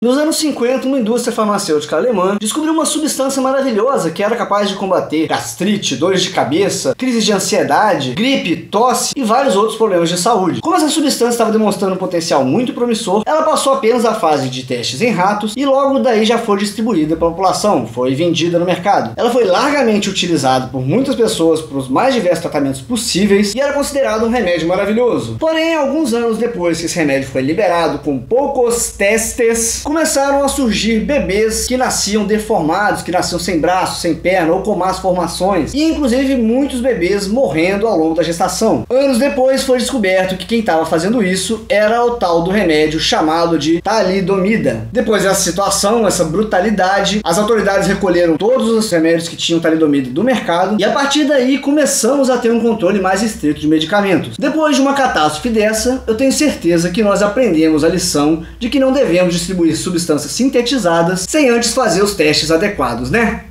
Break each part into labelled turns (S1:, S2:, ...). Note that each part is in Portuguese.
S1: Nos anos 50, uma indústria farmacêutica alemã descobriu uma substância maravilhosa que era capaz de combater gastrite, dores de cabeça, crises de ansiedade, gripe, tosse e vários outros problemas de saúde. Como essa substância estava demonstrando um potencial muito promissor, ela passou apenas a fase de testes em ratos e logo daí já foi distribuída para a população, foi vendida no mercado. Ela foi largamente utilizada por muitas pessoas para os mais diversos tratamentos possíveis e era considerado um remédio maravilhoso. Porém, alguns anos depois que esse remédio foi liberado com poucos testes, começaram a surgir bebês que nasciam deformados, que nasciam sem braço, sem perna ou com más formações, e inclusive muitos bebês morrendo ao longo da gestação. Anos depois foi descoberto que quem estava fazendo isso era o tal do remédio chamado de talidomida. Depois dessa situação, essa brutalidade, as autoridades recolheram todos os remédios que tinham talidomida do mercado e a partir daí começamos a ter um controle mais estrito de medicamentos. Depois de uma catástrofe dessa, eu tenho certeza que nós aprendemos a lição de que não devemos distribuir substâncias sintetizadas sem antes fazer os testes adequados, né?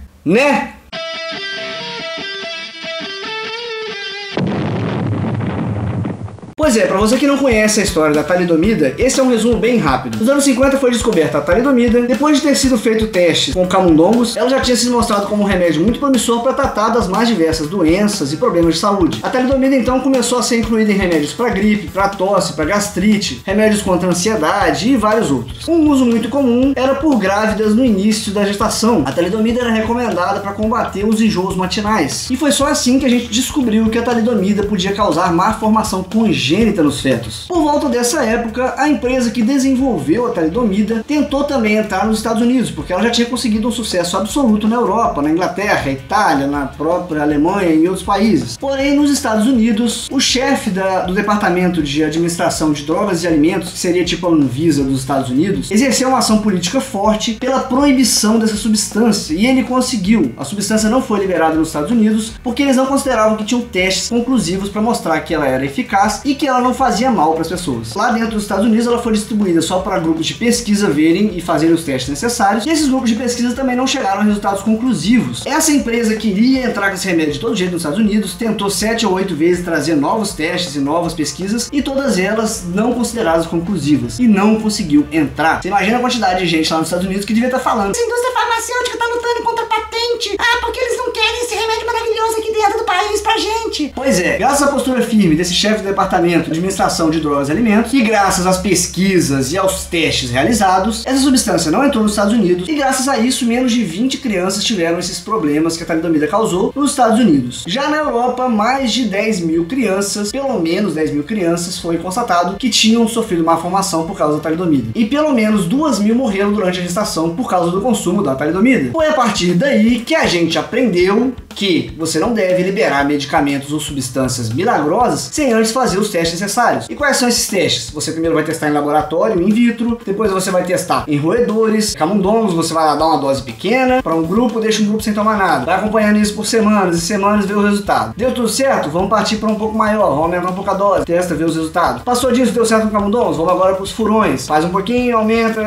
S1: Pois é, para você que não conhece a história da talidomida, esse é um resumo bem rápido. Nos anos 50 foi descoberta a talidomida. Depois de ter sido feito testes com camundongos, ela já tinha sido mostrada como um remédio muito promissor para tratar das mais diversas doenças e problemas de saúde. A talidomida então começou a ser incluída em remédios para gripe, para tosse, para gastrite, remédios contra ansiedade e vários outros. Um uso muito comum era por grávidas no início da gestação. A talidomida era recomendada para combater os enjoos matinais. E foi só assim que a gente descobriu que a talidomida podia causar má formação congênita nos fetos. Por volta dessa época, a empresa que desenvolveu a talidomida tentou também entrar nos Estados Unidos, porque ela já tinha conseguido um sucesso absoluto na Europa, na Inglaterra, Itália, na própria Alemanha e em outros países. Porém, nos Estados Unidos, o chefe do Departamento de Administração de Drogas e Alimentos, que seria tipo a Anvisa dos Estados Unidos, exerceu uma ação política forte pela proibição dessa substância, e ele conseguiu. A substância não foi liberada nos Estados Unidos porque eles não consideravam que tinham testes conclusivos para mostrar que ela era eficaz e que ela não fazia mal para as pessoas. Lá dentro dos Estados Unidos ela foi distribuída só para grupos de pesquisa verem e fazerem os testes necessários, e esses grupos de pesquisa também não chegaram a resultados conclusivos. Essa empresa queria entrar com esse remédio de todo jeito nos Estados Unidos, tentou 7 ou 8 vezes trazer novos testes e novas pesquisas, e todas elas não consideradas conclusivas, e não conseguiu entrar. Você imagina a quantidade de gente lá nos Estados Unidos que devia estar falando: essa indústria farmacêutica está lutando contra a patente, porque eles não querem esse remédio maravilhoso aqui dentro do país pra gente. Pois é, graças à postura firme desse chefe do departamento de administração de drogas e alimentos, e graças às pesquisas e aos testes realizados, essa substância não entrou nos Estados Unidos, e graças a isso menos de 20 crianças tiveram esses problemas que a talidomida causou nos Estados Unidos. Já na Europa, mais de 10 mil crianças, pelo menos 10 mil crianças, foi constatado que tinham sofrido má formação por causa da talidomida, e pelo menos 2 mil morreram durante a gestação por causa do consumo da talidomida. Foi a partir daí que a gente aprendeu que você não deve liberar medicamentos ou substâncias milagrosas sem antes fazer os testes necessários. E quais são esses testes? Você primeiro vai testar em laboratório, in vitro, depois você vai testar em roedores, camundongos, você vai lá dar uma dose pequena para um grupo, deixa um grupo sem tomar nada, vai acompanhando isso por semanas e semanas, ver o resultado. Deu tudo certo? Vamos partir para um pouco maior, vamos aumentar um pouco a dose, testa, vê os resultados. Passou disso, deu certo no camundongos, vamos agora para os furões, faz um pouquinho, aumenta,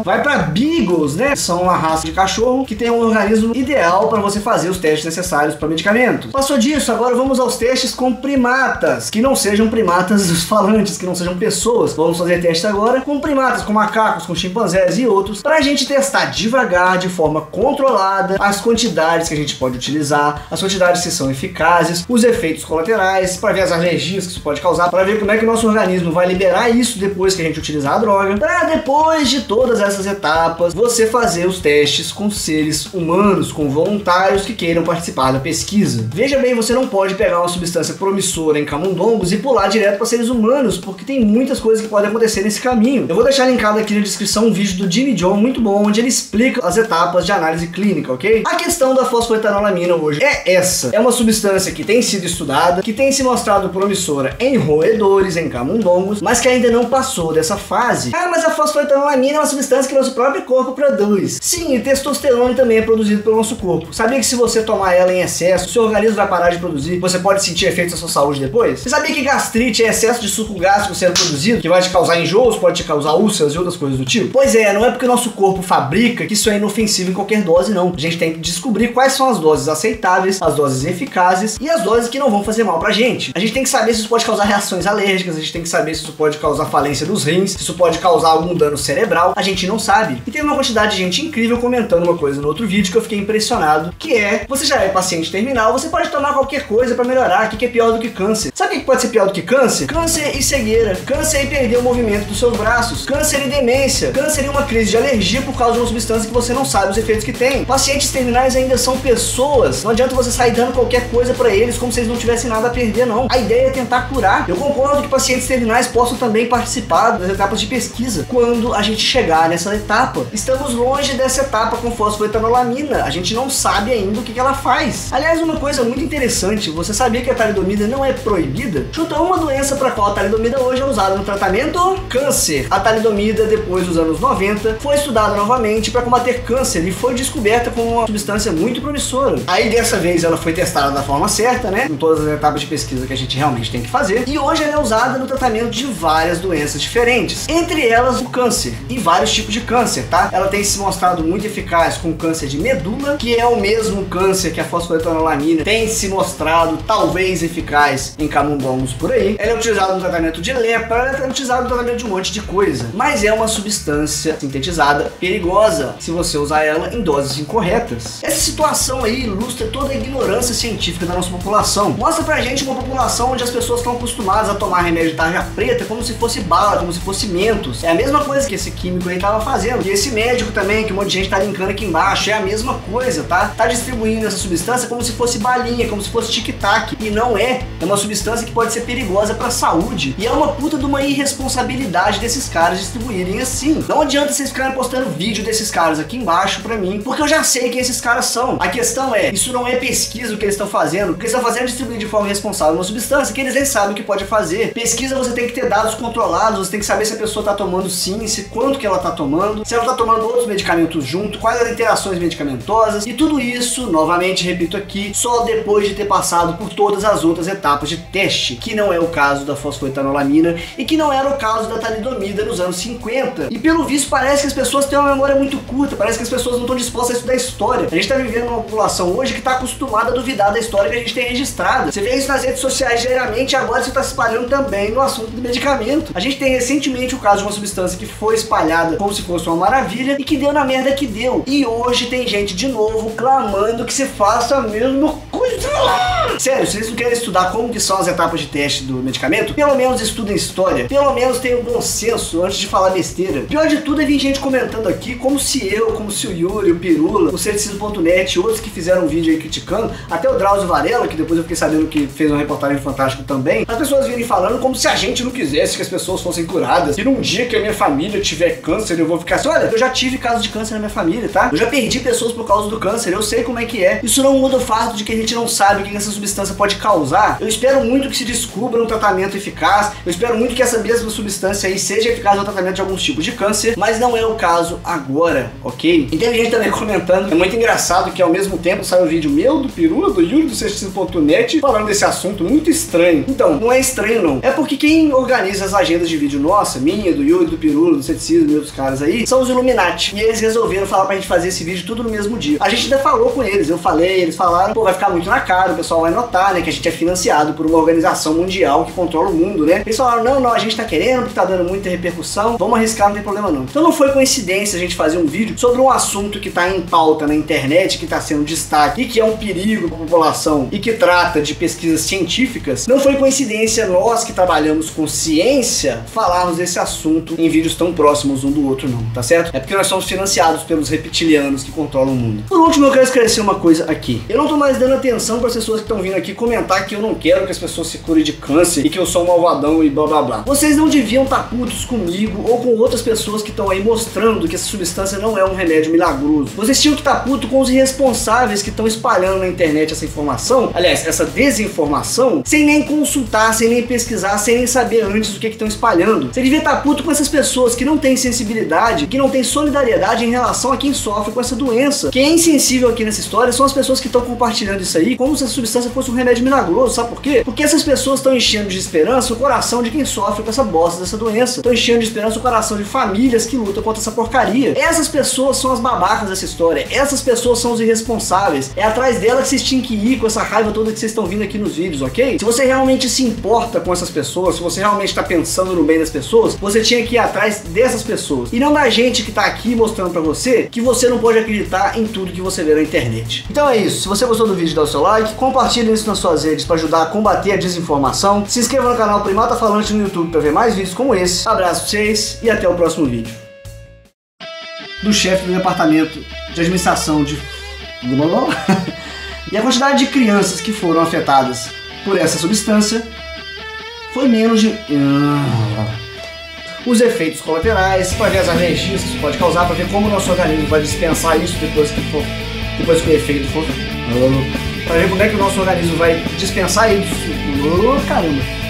S1: vai para beagles, né? São uma raça de cachorro que tem um organismo ideal para você fazer os testes necessários para medicamentos. Passou disso, agora vamos aos testes com primatas, que não sejam primatas falantes, que não sejam pessoas. Vamos fazer testes agora com primatas, com macacos, com chimpanzés e outros, para a gente testar devagar, de forma controlada, as quantidades que a gente pode utilizar, as quantidades que são eficazes, os efeitos colaterais, para ver as alergias que isso pode causar, para ver como é que o nosso organismo vai liberar isso depois que a gente utilizar a droga, para depois de todas essas etapas, você fazer os testes com seres humanos, com voluntários que queiram participar da pesquisa. Veja bem, você não pode pegar uma substância promissora em camundongos e pular direto para seres humanos, porque tem muitas coisas que podem acontecer nesse caminho. Eu vou deixar linkado aqui na descrição um vídeo do Jimmy John muito bom, onde ele explica as etapas de análise clínica, ok? A questão da fosfoetanolamina hoje é essa. É uma substância que tem sido estudada, que tem se mostrado promissora em roedores, em camundongos, mas que ainda não passou dessa fase. Ah, mas a fosfoetanolamina é uma substância que nosso próprio corpo produz. Sim, e testosterona também é produzido pelo nosso corpo. Sabia que se você tomar ela em excesso, seu organismo vai parar de produzir, você pode sentir efeitos na sua saúde depois? Você sabia que gastrite é excesso de suco gástrico sendo produzido, que vai te causar enjoos, pode te causar úlceras e outras coisas do tipo? Pois é, não é porque o nosso corpo fabrica que isso é inofensivo em qualquer dose, não. A gente tem que descobrir quais são as doses aceitáveis, as doses eficazes e as doses que não vão fazer mal pra gente. A gente tem que saber se isso pode causar reações alérgicas, a gente tem que saber se isso pode causar falência dos rins, se isso pode causar algum dano cerebral, a gente não sabe. E tem uma quantidade de gente incrível comentando uma coisa no outro vídeo que eu fiquei impressionado, que é, você já é paciente terminal, você pode tomar qualquer coisa pra melhorar, o que é pior do que câncer? Sabe o que pode ser pior do que câncer? Câncer e cegueira, câncer e perder o movimento dos seus braços, câncer e demência, câncer e uma crise de alergia por causa de uma substância que você não sabe os efeitos que tem. Pacientes terminais ainda são pessoas, não adianta você sair dando qualquer coisa pra eles como se eles não tivessem nada a perder, não. A ideia é tentar curar. Eu concordo que pacientes terminais possam também participar das etapas de pesquisa quando a gente chegar nessa etapa. Estamos longe dessa etapa com fosfoetanolamina, a gente não sabe ainda o que ela faz. Aliás, uma coisa muito interessante, você sabia que a talidomida não é proibida? Chuta uma doença para qual a talidomida hoje é usada no tratamento? Câncer. A talidomida, depois dos anos 90, foi estudada novamente para combater câncer e foi descoberta como uma substância muito promissora. Aí dessa vez ela foi testada da forma certa, né? Em todas as etapas de pesquisa que a gente realmente tem que fazer. E hoje ela é usada no tratamento de várias doenças diferentes, entre elas o câncer e vários tipos de câncer, tá? Ela tem se mostrado muito eficaz com câncer de medula, que é o mesmo câncer que a fosfoetanolamina tem se mostrado talvez eficaz em camundongos por aí. Ela é utilizada no tratamento de lepra, ela é utilizada no tratamento de um monte de coisa, mas é uma substância sintetizada perigosa se você usar ela em doses incorretas. Essa situação aí ilustra toda a ignorância científica da nossa população. Mostra pra gente uma população onde as pessoas estão acostumadas a tomar remédio de tarja preta como se fosse bala, como se fosse mentos. É a mesma coisa que esse químico aí tava fazendo. E esse médico também, que um monte de gente tá linkando aqui embaixo, é a mesma coisa, tá? Tá distribuindo essa substância como se fosse balinha, como se fosse tic-tac. E não é. É uma substância que pode ser perigosa pra saúde. E é uma puta de uma irresponsabilidade desses caras distribuírem assim. Não adianta vocês ficarem postando vídeo desses caras aqui embaixo pra mim, porque eu já sei quem esses caras são. A questão é, isso não é pesquisa o que eles estão fazendo. O que eles estão fazendo é distribuir de forma responsável uma substância que eles nem sabem o que pode fazer. Pesquisa, você tem que ter dados controlados, você tem que saber se a pessoa tá tomando sim, se quanto que ela tá tomando, se ela tá tomando outros medicamentos junto, quais as interações medicamentosas, e tudo isso, novamente repito aqui, só depois de ter passado por todas as outras etapas de teste, que não é o caso da fosfoetanolamina e que não era o caso da talidomida nos anos 50. E pelo visto parece que as pessoas têm uma memória muito curta, parece que as pessoas não estão dispostas a estudar história. A gente tá vivendo uma população hoje que tá acostumada a duvidar da história que a gente tem registrada. Você vê isso nas redes sociais diariamente e agora você tá se espalhando também no assunto do medicamento. A gente tem recentemente o caso de uma substância que foi espalhada como se fosse uma maravilha e que deu na merda que deu. E hoje tem gente de novo clamando que se faça a mesma coisa. Sério, se vocês não querem estudar como que são as etapas de teste do medicamento, pelo menos estudem história, pelo menos tenham bom senso antes de falar besteira. Pior de tudo é vir gente comentando aqui como se eu, como se o Yuri, o Pirula, o Ceticismo.net e outros que fizeram um vídeo aí criticando, até o Drauzio Varela, que depois eu fiquei sabendo que fez uma reportagem fantástica também, as pessoas virem falando como se a gente não quisesse que as pessoas fossem curadas, e num dia que a minha família tiver câncer eu vou ficar assim, olha, eu já tive casos de câncer na minha família, tá? Eu já perdi pessoas por causa do câncer, eu sei como é que é. Isso não muda o fato de que a gente não sabe o que essa substância pode causar. Eu espero muito que se descubra um tratamento eficaz, eu espero muito que essa mesma substância aí seja eficaz no tratamento de alguns tipos de câncer, mas não é o caso agora, ok? E tem gente também comentando, é muito engraçado que ao mesmo tempo sai um vídeo meu, do Pirula, do Yuri, do Ceticismo.net, falando desse assunto muito estranho. Então, não é estranho não, é porque quem organiza as agendas de vídeo nossa, minha, do Yuri, do Pirula, do Ceticismo e outros caras aí, são os Illuminati, e eles resolveram falar pra gente fazer esse vídeo tudo no mesmo dia. A gente ainda falou com eles, eu falei, eles falaram, pô, vai ficar muito na cara, o pessoal vai notar, né, que a gente é financiado por uma organização mundial que controla o mundo, né? Eles falaram, não, a gente tá querendo, porque tá dando muita repercussão, vamos arriscar, não tem problema não. Então não foi coincidência a gente fazer um vídeo sobre um assunto que tá em pauta na internet, que tá sendo destaque e que é um perigo pra população e que trata de pesquisas científicas. Não foi coincidência nós que trabalhamos com ciência falarmos desse assunto em vídeos tão próximos um do outro não, tá certo? É porque nós somos financiados pelos reptilianos que controlam o mundo. Por último, eu quero esclarecer uma coisa aqui. Eu não tô mais dando atenção para as pessoas que estão vindo aqui comentar que eu não quero que as pessoas se curem de câncer e que eu sou um malvadão e blá blá blá. Vocês não deviam estar putos comigo ou com outras pessoas que estão aí mostrando que essa substância não é um remédio milagroso. Vocês tinham que estar putos com os irresponsáveis que estão espalhando na internet essa informação, aliás, essa desinformação, sem nem consultar, sem nem pesquisar, sem nem saber antes o que estão espalhando. Você devia estar puto com essas pessoas que não têm sensibilidade, que não têm solidariedade em relação a quem sofre com essa doença. Quem é insensível aqui nessa história são as pessoas que estão compartilhando isso aí como se essa substância fosse um remédio milagroso, sabe por quê? Porque essas pessoas estão enchendo de esperança o coração de quem sofre com essa bosta dessa doença. Estão enchendo de esperança o coração de famílias que lutam contra essa porcaria. Essas pessoas são as babacas dessa história. Essas pessoas são os irresponsáveis. É atrás dela que vocês tinham que ir com essa raiva toda que vocês estão vindo aqui nos vídeos, ok? Se você realmente se importa com essas pessoas, se você realmente está pensando no bem das pessoas, você tinha que ir atrás dessas pessoas. E não da gente que tá aqui mostrando pra você que você não pode acreditar em tudo que você vê na internet. Então é isso. Se você gostou do vídeo, dá o seu like, compartilhe isso nas suas redes para ajudar a combater a desinformação. Se inscreva no canal Primata Falante no YouTube para ver mais vídeos como esse. Abraço pra vocês e até o próximo vídeo. Do chefe do departamento de administração de... E a quantidade de crianças que foram afetadas por essa substância foi menos de... Os efeitos colaterais, para ver as alergias que isso pode causar, para ver como o nosso organismo vai dispensar isso depois que o efeito for... Para ver como é que o nosso organismo vai dispensar isso. Caramba!